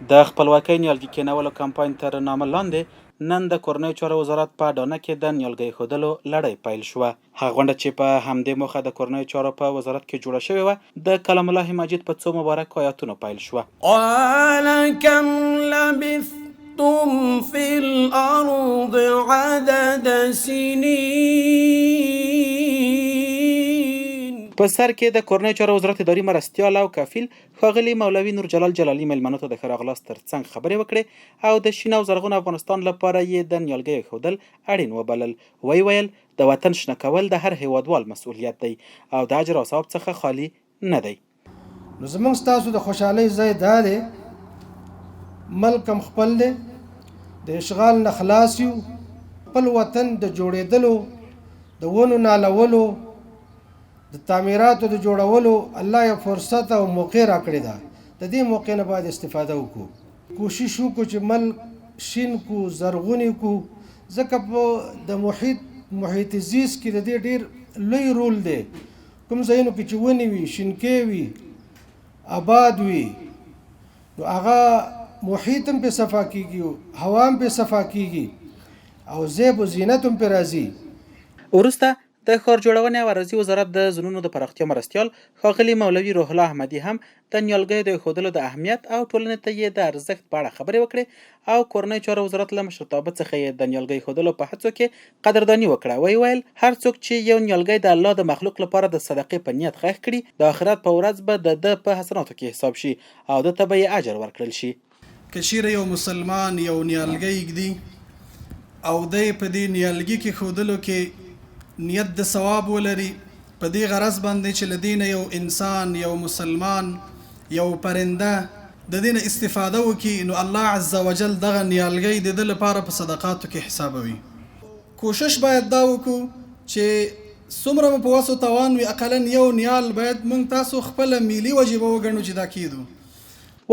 د خپلواکۍ نیالګي کینولو کمپاین تر نامه لاندې نن د کورنیو چارو وزارت په اډانه کې د نیالګي ایښودلو لړۍ پیل شوه. هغه غونډه چې په همدې موخه د کورنیو چارو په وزارت کې جوړه شوې وه د کلام الله مجید په څو مبارکو آیاتونو پیل شوه. قال كم لبثتم في الأرض عدد سنين. په سر کې د کورنیو چارو وزارت اداري مرستیال او کفیل ښاغلي مولوي نور جلال جلالي مېلمنو ته د ښه راغلاست ترڅنګ خبرې وکړې او د شین او زرغون افغانستان لپاره یې د نیالګیو ایښودل اړین وبلل. ویل د وطن شنه کول د هر هیوادوال مسؤلیت دی او د اجر او ثواب څخه خالي نه دی. نو زموږ ستاسو د خوشحالۍ ځای دا دی، ملک هم خپل دی، د اشغال نه خلاص یو، خپل وطن د جوړېدلو، د ونو نالولو، د تعمیراتو د جوړولو الله یو فرصت او موقع راکړې ده. د دې موقع نه باید استفاده وکړو، کوشش وکړو چې ملک شین کو، زرغونی کو، ځکه په د محیط زیست کې د دې ډېر لوی رول دی. کوم ځایونو کې چې ونې وي، شینکۍ وي، آباد وي، نو هغه محیط هم پې صفا کېږي، هوا هم پې صفا کېږي او زیب و زینت هم پې راځي. وروسته د ښار جوړونې او عراضي وزارت د ځنونو د پراختیا مرستیال ښاغلي مولوي روح الله احمدي هم د نیالګیو د ایښودلو د اهمیت او ټولنې ته یې د ارزښت په اړه خبرې وکړې او کورنیو چارو وزارت له مشرتابه څخه یې د نیالګیو ایښودلو په هڅو کې قدرداني وکړه. ویل هر څوک چې یو نیالګی د الله د مخلوق لپاره د صدقې په نیت ښخ کړي د آخرت په ورځ به د ده په حسناتو کې حساب شي او ده ته به یې اجر ورکړل شي. که چیرې یو مسلمان یو نیالګی ږدي او دی په دې نیالګي کې ښودلو کې نیت د ثواب ولري، په دې غرض باندې چې له دې نه یو انسان، یو مسلمان، یو پرنده د دې نه استفاده وکړي، نو الله عز وجل دغه نیالګی د ده لپاره په صدقاتو کې حسابوي. کوشش باید دا وکړو چې څومره مو په وس و توان وي اقلا یو نیال باید موږ تاسو خپله ملي وجیبه وګڼو چې دا کیدو.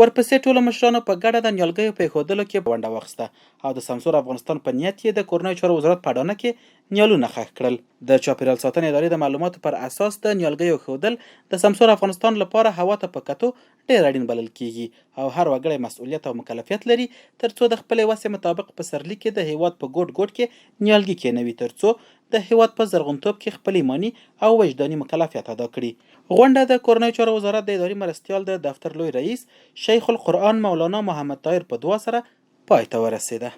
ورپسې ټولو مشرانو په ګډه د نیالګیو په ایښودلو کې ونډه واخیسته او د سمسور افغانستان په نیت یې د کورنیو چارو وزارت په اډانه کې نیالونه ښخ کړل. د چاپیریال ساتنې ادارې د معلوماتو پر اساس د نیالګیو ایښودل د سمسور افغانستان لپاره هوا ته په کتو ډېر اړین بلل کیږي او هر وګړی مسؤلیت او مکلفیت لري ترڅو د خپلې وسې مطابق په سرلي کې د هیواد په ګوټ ګوټ کې نیالګي کېنوي ترڅو د هیواد په زرغونتوب کې خپل ایماني او وجداني مکلفیت ادا کړي. غونډه د کورنیو چارو وزارت د اداري مرستیال د دفتر لوی رئیس شیخ القرآن مولانا محمد طاهر په دعا سره پای ته ورسېده.